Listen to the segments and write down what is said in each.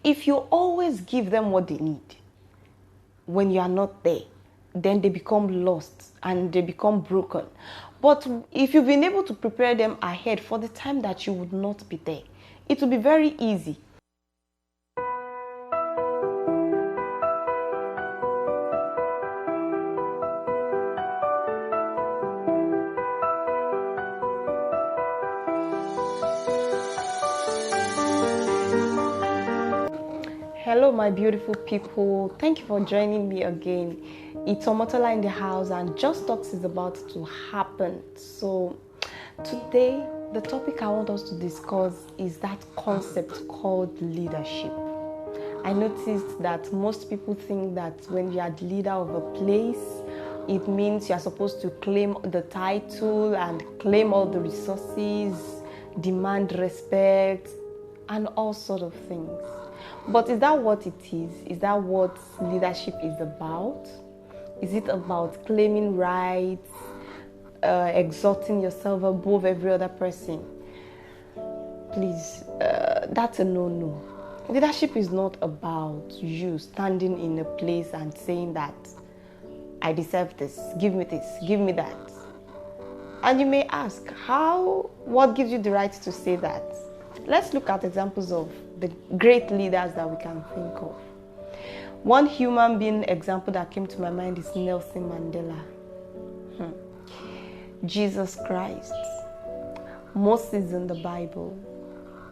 If you always give them what they need when you are not there, then they become lost and they become broken. But if you've been able to prepare them ahead for the time that you would not be there, it will be very easy. Hello my beautiful people, thank you for joining me again. It's Omotola in the house and Just Talks is about to happen. So today the topic I want us to discuss is that concept called leadership. I noticed that most people think that when you are the leader of a place, it means you are supposed to claim the title and claim all the resources, demand respect and all sort of things. But is that what it is? Is that what leadership is about? Is it about claiming rights, exalting yourself above every other person? Please, that's a no-no. Leadership is not about you standing in a place and saying that, I deserve this, give me that. And you may ask, what gives you the right to say that? Let's look at examples of the great leaders that we can think of. One human being example that came to my mind is Nelson Mandela, Jesus Christ, Moses in the Bible,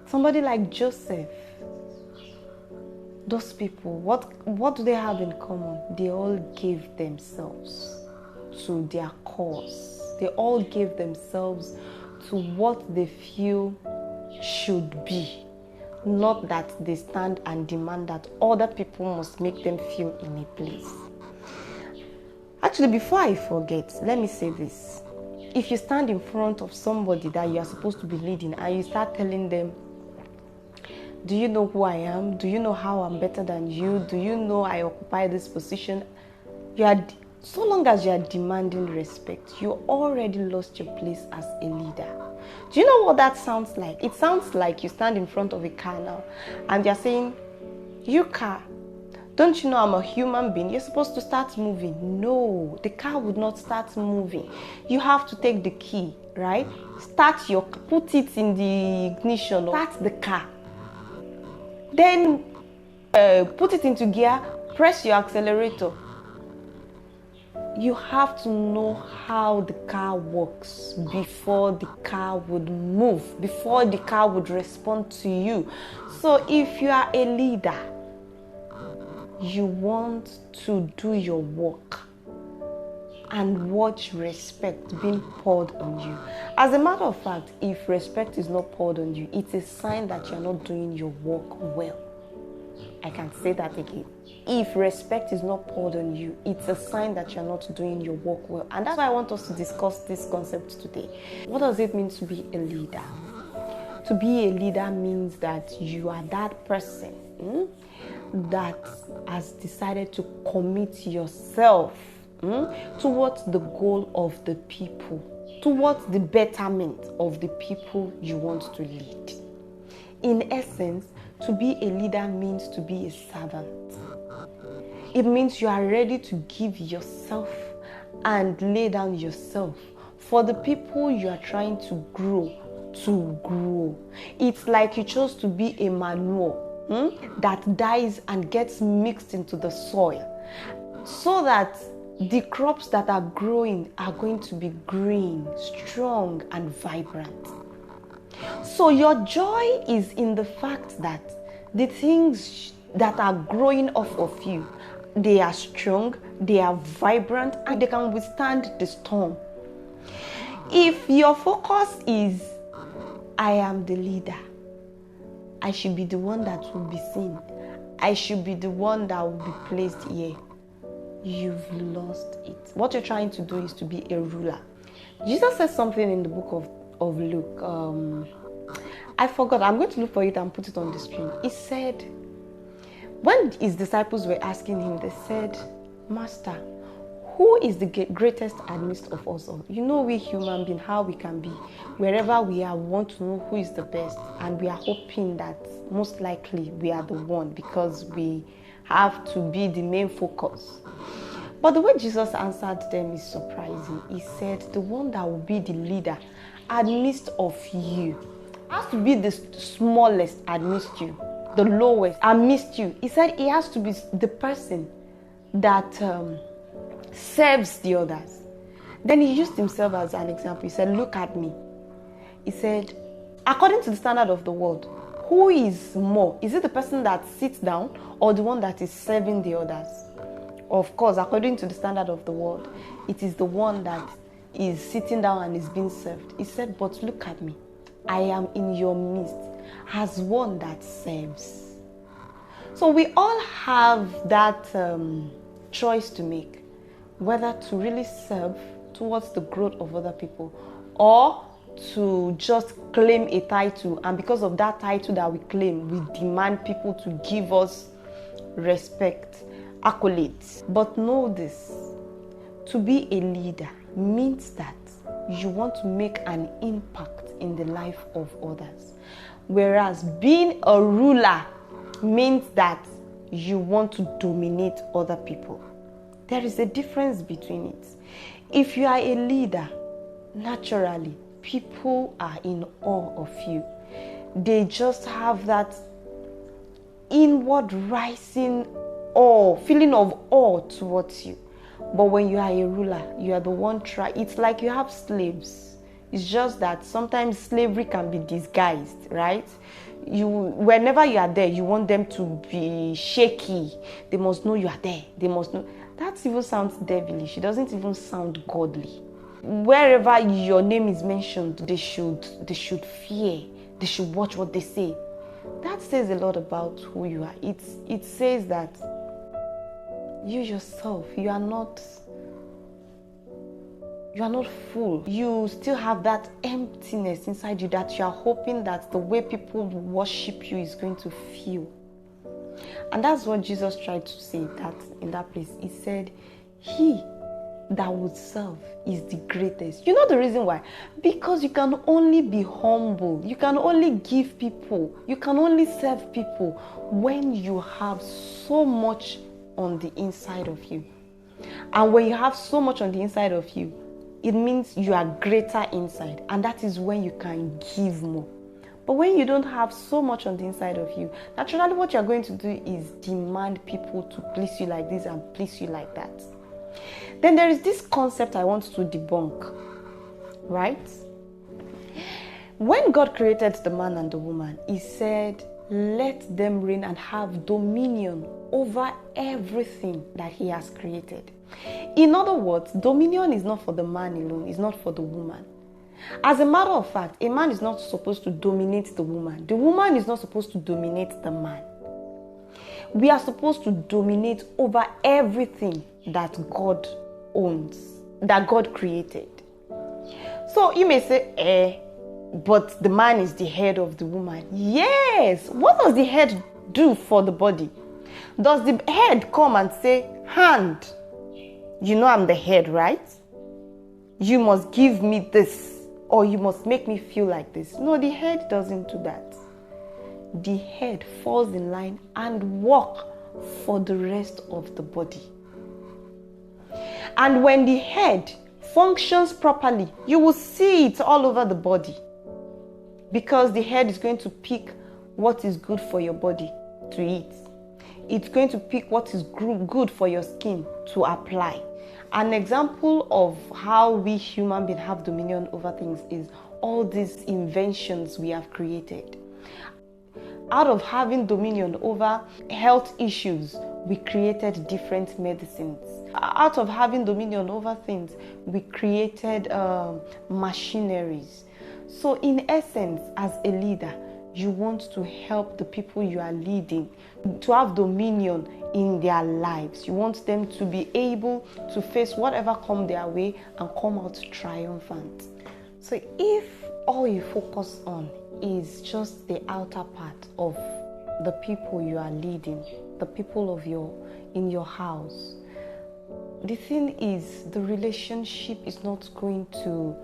somebody like Joseph. Those people, what do they have in common? They all gave themselves to their cause. They all gave themselves to what they feel should be. Not that they stand and demand that other people must make them feel in a place. Actually, before I forget, let me say this. If you stand in front of somebody that you are supposed to be leading and you start telling them, do you know who I am? Do you know how I'm better than you? Do you know I occupy this position? So long as you are demanding respect, you already lost your place as a leader. Do you know what that sounds like? It sounds like you stand in front of a car now and you're saying, you car, don't you know I'm a human being? You're supposed to start moving. No, the car would not start moving. You have to take the key, right? Put it in the ignition, start the car. Then put it into gear, press your accelerator. You have to know how the car works before the car would move, before the car would respond to you. So if you are a leader, you want to do your work and watch respect being poured on you. As a matter of fact, if respect is not poured on you, it's a sign that you're not doing your work well. I can say that again. If respect is not poured on you, it's a sign that you're not doing your work well. And that's why I want us to discuss this concept today. What does it mean to be a leader? To be a leader means that you are that person that has decided to commit yourself towards the goal of the people, towards the betterment of the people you want to lead. In essence, to be a leader means to be a servant. It means you are ready to give yourself and lay down yourself for the people you are trying to grow. It's like you chose to be a manure that dies and gets mixed into the soil so that the crops that are growing are going to be green, strong and vibrant. So your joy is in the fact that the things that are growing off of you, they are strong, they are vibrant, and they can withstand the storm. If your focus is, I am the leader, I should be the one that will be seen, I should be the one that will be placed here, you've lost it. What you're trying to do is to be a ruler. Jesus says something in the book of Luke. I forgot. I'm going to look for it and put it on the screen. He said, when his disciples were asking him, they said, Master, Who is the greatest amidst of us all? You know, we human beings, how we can be. Wherever we are, we want to know who is the best. And we are hoping that most likely we are the one, because we have to be the main focus. But the way Jesus answered them is surprising. He said, the one that will be the leader amidst of you has to be the smallest amidst you, the lowest amidst you. He said he has to be the person that serves the others. Then he used himself as an example. He said, look at me. He said, according to the standard of the world, who is more? Is it the person that sits down or the one that is serving the others? Of course, according to the standard of the world, it is the one that is sitting down and is being served. He said, but look at me. I am in your midst as one that serves. So we all have that choice to make, whether to really serve towards the growth of other people or to just claim a title, and because of that title that we claim, we demand people to give us respect, accolades. But know this, to be a leader means that you want to make an impact in the life of others, whereas being a ruler means that you want to dominate other people. There is a difference between it. If you are a leader, naturally, people are in awe of you. They just have that inward rising awe, feeling of awe towards you. But when you are a ruler, you are the one it's like you have slaves. It's just that sometimes slavery can be disguised, right? Whenever you are there, you want them to be shaky. They must know you are there. They must know. That even sounds devilish. It doesn't even sound godly. Wherever your name is mentioned, they should fear. They should watch what they say. That says a lot about who you are. It says that you yourself, you are not full. You still have that emptiness inside you that you are hoping that the way people worship you is going to feel. And that's what Jesus tried to say in that place. He said, he that would serve is the greatest. You know the reason why? Because you can only be humble. You can only give people. You can only serve people when you have so much on the inside of you. And when you have so much on the inside of you, it means you are greater inside. And that is when you can give more. But when you don't have so much on the inside of you, naturally what you're going to do is demand people to please you like this and please you like that. Then there is this concept I want to debunk, right? When God created the man and the woman, he said, let them reign and have dominion over everything that he has created. In other words, dominion is not for the man alone, it's not for the woman. As a matter of fact, a man is not supposed to dominate the woman. The woman is not supposed to dominate the man. We are supposed to dominate over everything that God owns, that God created. So you may say, but the man is the head of the woman. Yes. What does the head do for the body? Does the head come and say, hand, you know I'm the head, right? You must give me this, or you must make me feel like this. No, the head doesn't do that. The head falls in line and walks for the rest of the body. And when the head functions properly, you will see it all over the body. Because the head is going to pick what is good for your body to eat. It's going to pick what is good for your skin to apply. An example of how we human beings have dominion over things is all these inventions we have created. Out of having dominion over health issues, we created different medicines. Out of having dominion over things, we created machineries. So in essence, as a leader, you want to help the people you are leading to have dominion in their lives. You want them to be able to face whatever comes their way and come out triumphant. So if all you focus on is just the outer part of the people you are leading, the people in your house, the thing is, the relationship is not going to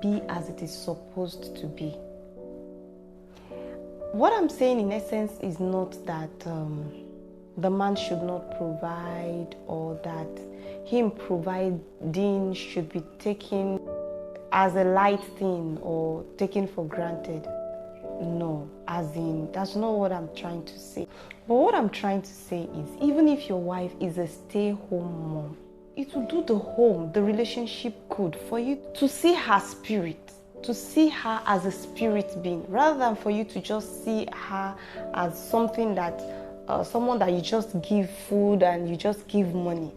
be as it is supposed to be. What I'm saying in essence is not that the man should not provide, or that him providing should be taken as a light thing or taken for granted. No, as in, that's not what I'm trying to say. But what I'm trying to say is, even if your wife is a stay-home mom, it will do the home, the relationship good for you to see her spirit, to see her as a spirit being, rather than for you to just see her as something that, someone that you just give food and you just give money.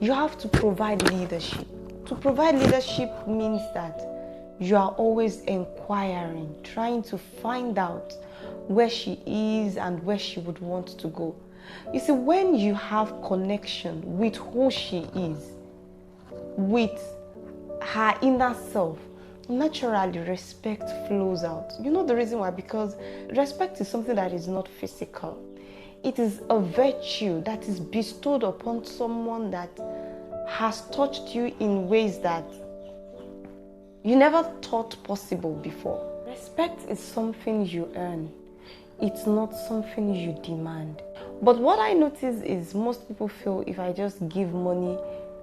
You have to provide leadership. To provide leadership means that you are always inquiring, trying to find out where she is and where she would want to go. You see, when you have connection with who she is, with her inner self, naturally respect flows out. You know the reason why? Because respect is something that is not physical. It is a virtue that is bestowed upon someone that has touched you in ways that you never thought possible before. Respect is something you earn. It's not something you demand. But what I notice is most people feel if I just give money,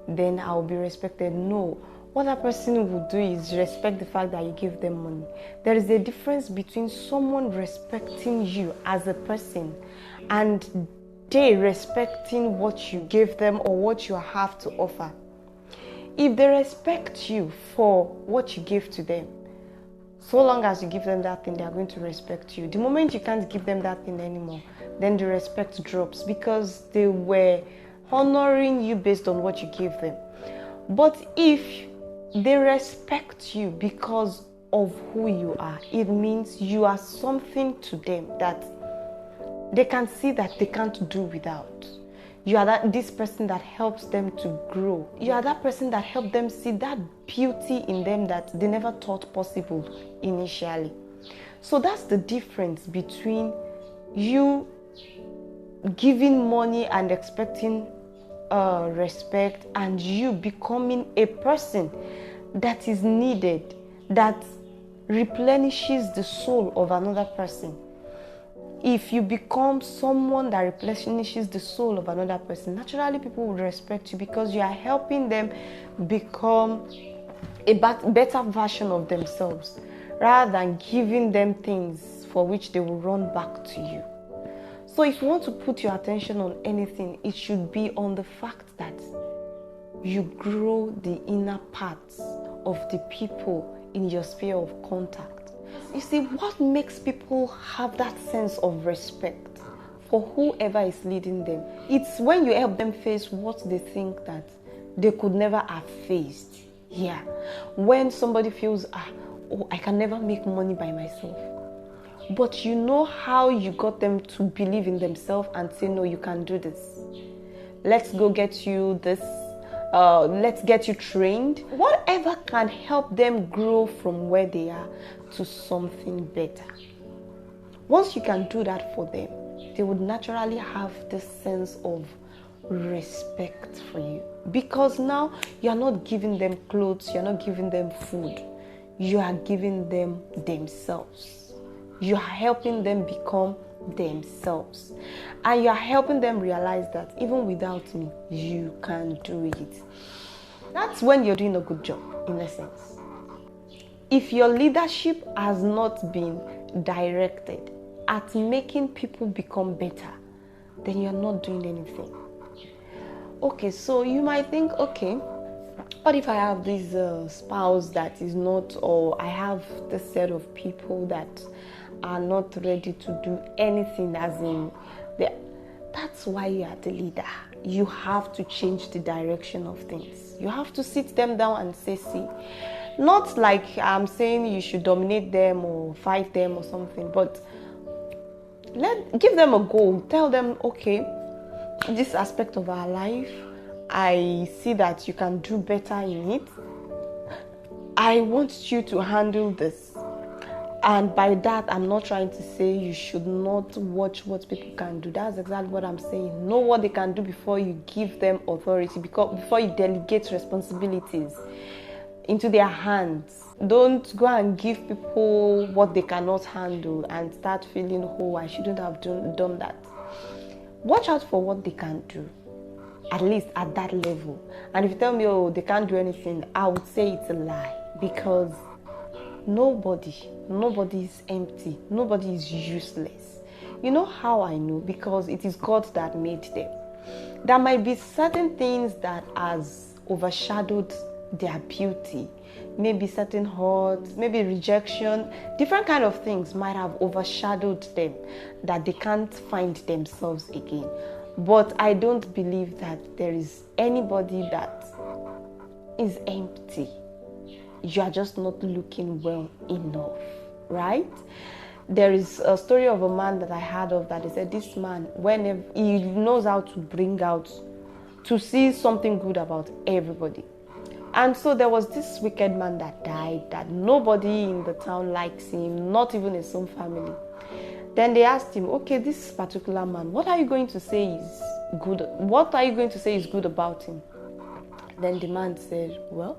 then I'll be respected. No. What that person will do is respect the fact that you give them money. There is a difference between someone respecting you as a person and they respecting what you give them or what you have to offer. If they respect you for what you give to them, so long as you give them that thing, they are going to respect you. The moment you can't give them that thing anymore, then the respect drops, because they were honoring you based on what you gave them. But if they respect you because of who you are, it means you are something to them that they can see that they can't do without. You are this person that helps them to grow. You are that person that helps them see that beauty in them that they never thought possible initially. So that's the difference between you giving money and expecting respect, and you becoming a person that is needed, that replenishes the soul of another person. If you become someone that replenishes the soul of another person, naturally people will respect you, because you are helping them become a better version of themselves, rather than giving them things for which they will run back to you. So if you want to put your attention on anything, it should be on the fact that you grow the inner parts of the people in your sphere of contact. You see, what makes people have that sense of respect for whoever is leading them? It's when you help them face what they think that they could never have faced. Yeah. When somebody feels, I can never make money by myself. But you know how you got them to believe in themselves and say, no, you can do this. Let's go get you this. Let's get you trained. Whatever can help them grow from where they are to something better. Once you can do that for them, they would naturally have this sense of respect for you. Because now you're not giving them clothes, you're not giving them food. You are giving them themselves. You are helping them become themselves. And you are helping them realize that even without me, you can do it. That's when you're doing a good job, in essence. If your leadership has not been directed at making people become better, then you're not doing anything. Okay, so you might think, okay, what if I have this spouse that is not, or I have this set of people that are not ready to do anything, as in, that's why you are the leader. You have to change the direction of things. You have to sit them down and say, see, not like I'm saying you should dominate them or fight them or something, but give them a goal. Tell them, okay, this aspect of our life, I see that you can do better in it. I want you to handle this. And by that, I'm not trying to say you should not watch what people can do. That's exactly what I'm saying. Know what they can do before you give them authority, because before you delegate responsibilities into their hands. Don't go and give people what they cannot handle and start feeling, oh, I shouldn't have done that. Watch out for what they can do, at least at that level. And if you tell me, oh, they can't do anything, I would say it's a lie, because nobody is empty. Nobody is useless. You know how I know? Because it is God that made them. There might be certain things that has overshadowed their beauty. Maybe certain hurt, maybe rejection, different kind of things might have overshadowed them that they can't find themselves again. But I don't believe that there is anybody that is empty. You are just not looking well enough, right? There is a story of a man that I heard of that he said this man, whenever he knows how to bring out, to see something good about everybody. And so there was this wicked man that died, that nobody in the town likes him, not even his own family. Then they asked him, okay, this particular man, what are you going to say is good? What are you going to say is good about him? Then the man said, well,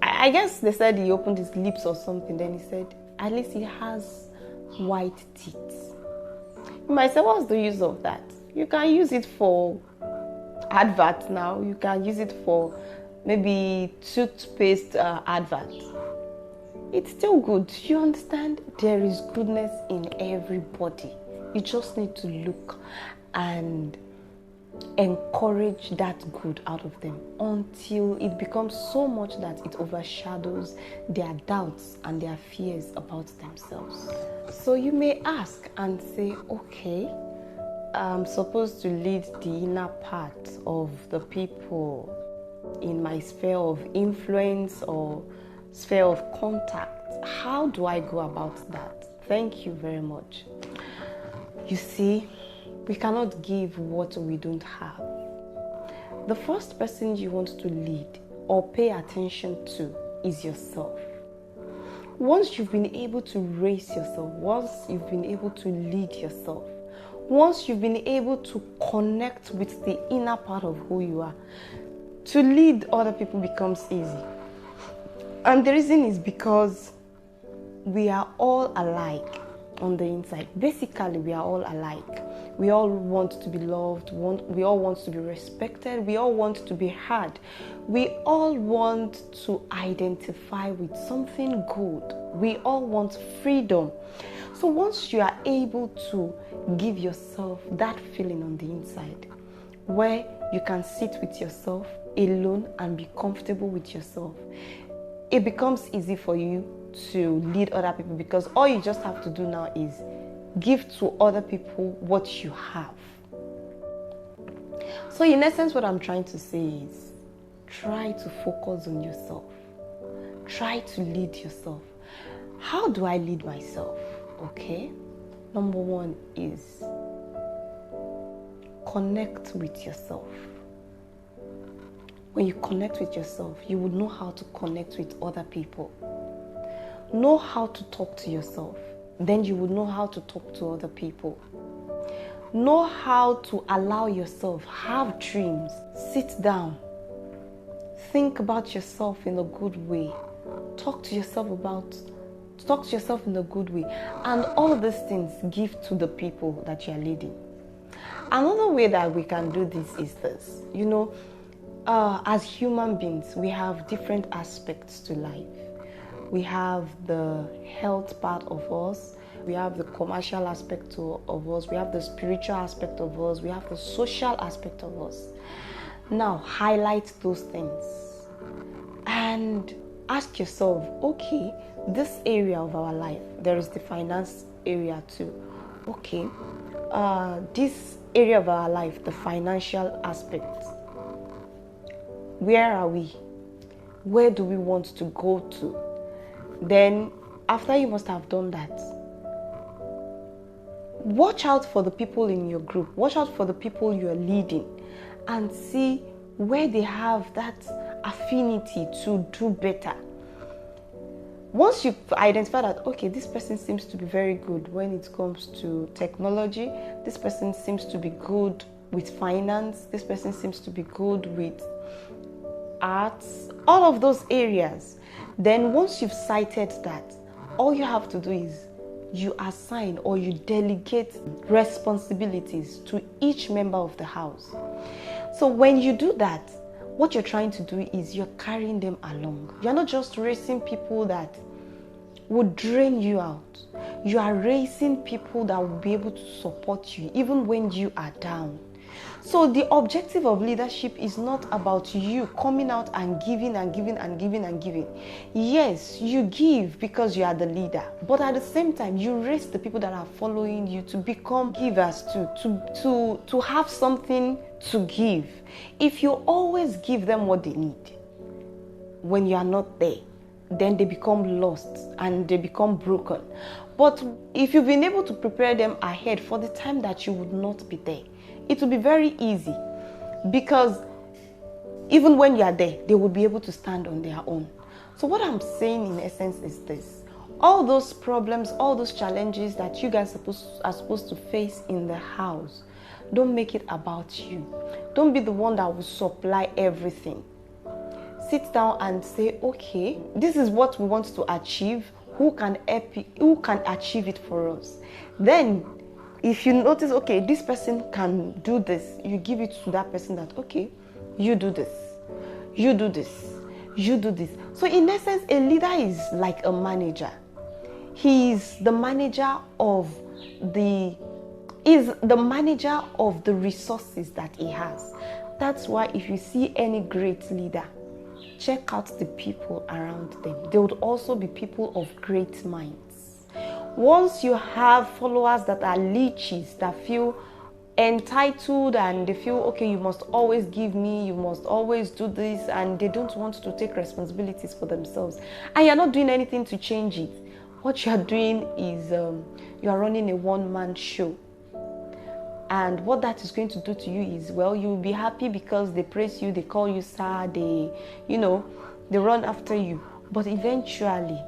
I guess they said he opened his lips or something. Then he said, at least he has white teeth. You might say, what's the use of that? You can use it for advert now. You can use it for maybe toothpaste advert. It's still good. You understand? There is goodness in everybody. You just need to look and encourage that good out of them until it becomes so much that it overshadows their doubts and their fears about themselves. So you may ask and say, okay, I'm supposed to lead the inner part of the people in my sphere of influence or sphere of contact. How do I go about that? Thank you very much. You see, we cannot give what we don't have. The first person you want to lead or pay attention to is yourself. Once you've been able to raise yourself, once you've been able to lead yourself, once you've been able to connect with the inner part of who you are, to lead other people becomes easy. And the reason is because we are all alike on the inside. Basically, we are all alike. We all want to be loved. We all want to be respected. We all want to be heard. We all want to identify with something good. We all want freedom. So once you are able to give yourself that feeling on the inside, where you can sit with yourself alone and be comfortable with yourself, it becomes easy for you to lead other people, because all you just have to do now is give to other people what you have. So in essence, what I'm trying to say is try to focus on yourself. Try to lead yourself. How do I lead myself? Okay, number one is connect with yourself. When you connect with yourself, you would know how to connect with other people. Know how to talk to yourself. Then you would know how to talk to other people. Know how to allow yourself have dreams. Sit down. Think about yourself in a good way. Talk to yourself in a good way. And all these things give to the people that you are leading. Another way that we can do this is this. As human beings, we have different aspects to life. We have the health part of us. We have the commercial aspect of us. We have the spiritual aspect of us. We have the social aspect of us. Now, highlight those things and ask yourself, okay, this area of our life, there is the finance area too. Okay, this area of our life, the financial aspect, where are we? Where do we want to go to? Then, after you must have done that, watch out for the people in your group. Watch out for the people you are leading and see where they have that affinity to do better. Once you identify that, okay, this person seems to be very good when it comes to technology, this person seems to be good with finance, this person seems to be good with arts, all of those areas, then once you've cited that, all you have to do is you assign or you delegate responsibilities to each member of the house. So when you do that, what you're trying to do is you're carrying them along. You're not just raising people that would drain you out. You are raising people that will be able to support you even when you are down. So the objective of leadership is not about you coming out and giving and giving and giving and giving. Yes, you give because you are the leader, but at the same time, you raise the people that are following you to become givers too, to have something to give. If you always give them what they need, when you are not there, then they become lost and they become broken. But if you've been able to prepare them ahead for the time that you would not be there, it will be very easy, because even when you are there, they will be able to stand on their own. So what I'm saying in essence is this: all those problems, all those challenges that you guys are supposed to face in the house, don't make it about you. Don't be the one that will supply everything. Sit down and say, okay, this is what we want to achieve. Who can achieve it for us? Then if you notice, okay, this person can do this, you give it to that person that, okay, you do this, you do this, you do this. So in essence, a leader is like a manager. He is the manager of the resources that he has. That's why if you see any great leader, check out the people around them. They would also be people of great minds. Once you have followers that are leeches, that feel entitled and they feel, okay, you must always give me, you must always do this, and they don't want to take responsibilities for themselves, and you're not doing anything to change it, what you're doing is you are running a one-man show. And what that is going to do to you is, well, you'll be happy because they praise you, they call you sir, they run after you. But eventually,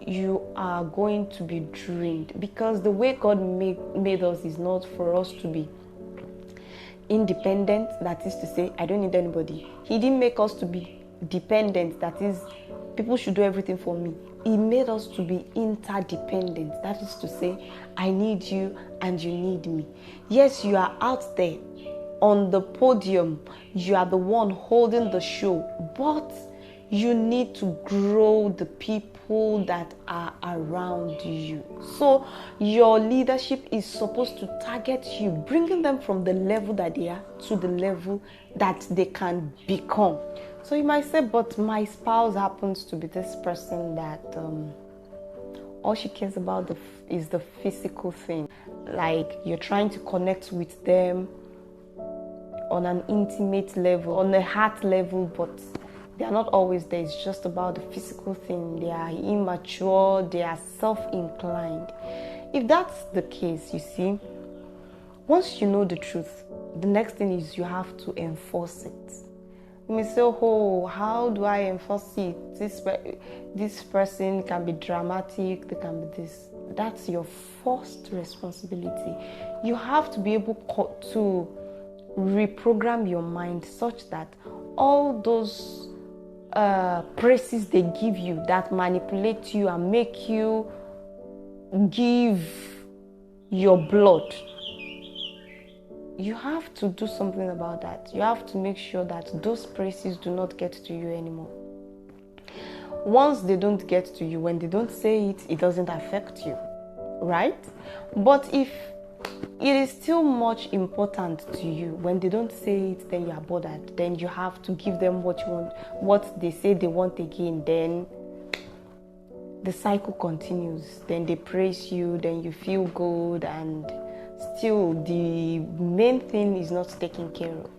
you are going to be drained, because the way God made us is not for us to be independent. That is to say, I don't need anybody. He didn't make us to be dependent. That is, people should do everything for me. He made us to be interdependent. That is to say, I need you and you need me. Yes, you are out there on the podium. You are the one holding the show, but you need to grow the people that are around you. So your leadership is supposed to target you, bringing them from the level that they are to the level that they can become. So you might say, but my spouse happens to be this person that all she cares about is the physical thing. Like, you're trying to connect with them on an intimate level, on a heart level, but they are not always there. It's just about the physical thing. They are immature, they are self-inclined. If that's the case, you see, once you know the truth, the next thing is you have to enforce it. You may say, oh, how do I enforce it? This person can be dramatic, they can be this. That's your first responsibility. You have to be able to reprogram your mind such that all those praises they give you that manipulate you and make you give your blood, you have to do something about that. You have to make sure that those praises do not get to you anymore. Once they don't get to you, when they don't say it, it doesn't affect you, right? But if it is still much important to you, when they don't say it, then you are bothered. Then you have to give them what you want, what they say they want again. Then the cycle continues. Then they praise you, then you feel good, and still the main thing is not taken care of.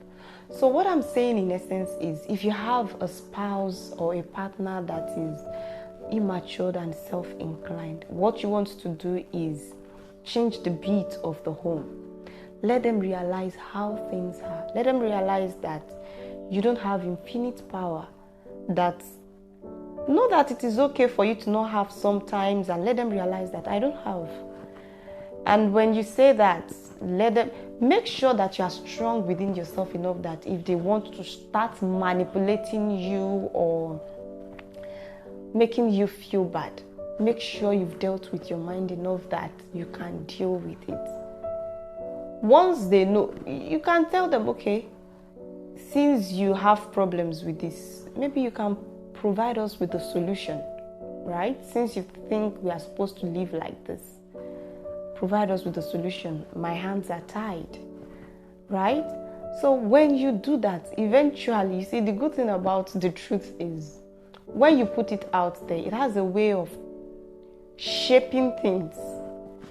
So what I'm saying in essence is, if you have a spouse or a partner that is immature and self-inclined, what you want to do is change the beat of the home. Let them realize how things are. Let them realize that you don't have infinite power, that Know that it is okay for you to not have sometimes, and let them realize that I don't have. And when you say that, let them make sure that you are strong within yourself enough that if they want to start manipulating you or making you feel bad, make sure you've dealt with your mind enough that you can deal with it. Once they know, you can tell them, okay, since you have problems with this, maybe you can provide us with a solution, right? Since you think we are supposed to live like this, provide us with a solution. My hands are tied, right? So when you do that, eventually, you see, the good thing about the truth is when you put it out there, it has a way of shaping things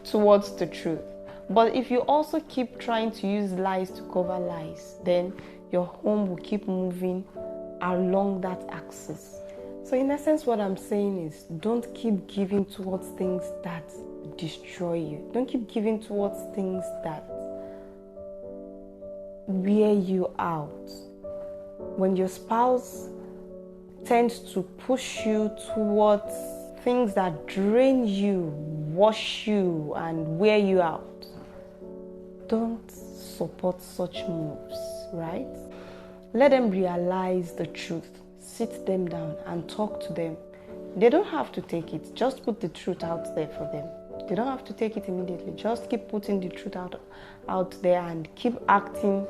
towards the truth. But if you also keep trying to use lies to cover lies, then your home will keep moving along that axis. So in essence, what I'm saying is, don't keep giving towards things that destroy you. Don't keep giving towards things that wear you out. When your spouse tends to push you towards things that drain you, wash you, and wear you out, don't support such moves, right? Let them realize the truth. Sit them down and talk to them. They don't have to take it. Just put the truth out there for them. They don't have to take it immediately. Just keep putting the truth out there and keep acting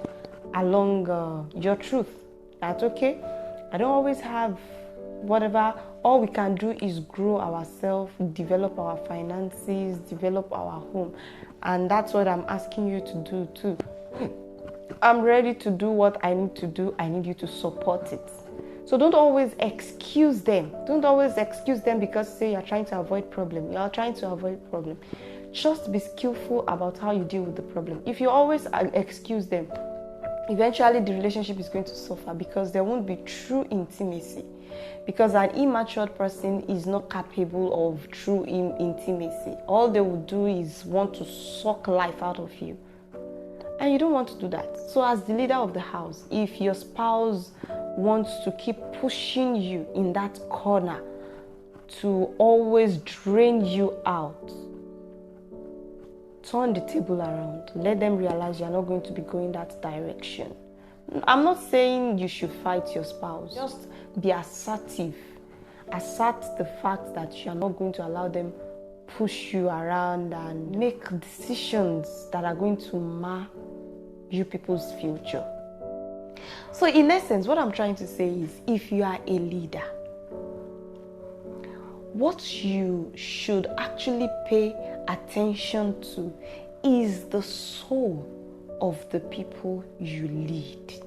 along your truth. That's okay. I don't always have whatever. All we can do is grow ourselves, develop our finances, develop our home. And that's what I'm asking you to do too. I'm ready to do what I need to do. I need you to support it. So don't always excuse them. Don't always excuse them because say you're trying to avoid problem. You are trying to avoid problem. Just be skillful about how you deal with the problem. If you always excuse them, eventually the relationship is going to suffer because there won't be true intimacy. Because an immature person is not capable of true intimacy. All they will do is want to suck life out of you. And you don't want to do that. So as the leader of the house, if your spouse wants to keep pushing you in that corner to always drain you out, turn the table around. Let them realize you're not going to be going that direction. I'm not saying you should fight your spouse. Just be assertive. Assert the fact that you're not going to allow them push you around and make decisions that are going to mar you people's future. So in essence, what I'm trying to say is, if you are a leader, what you should actually pay attention to is the soul of the people you lead.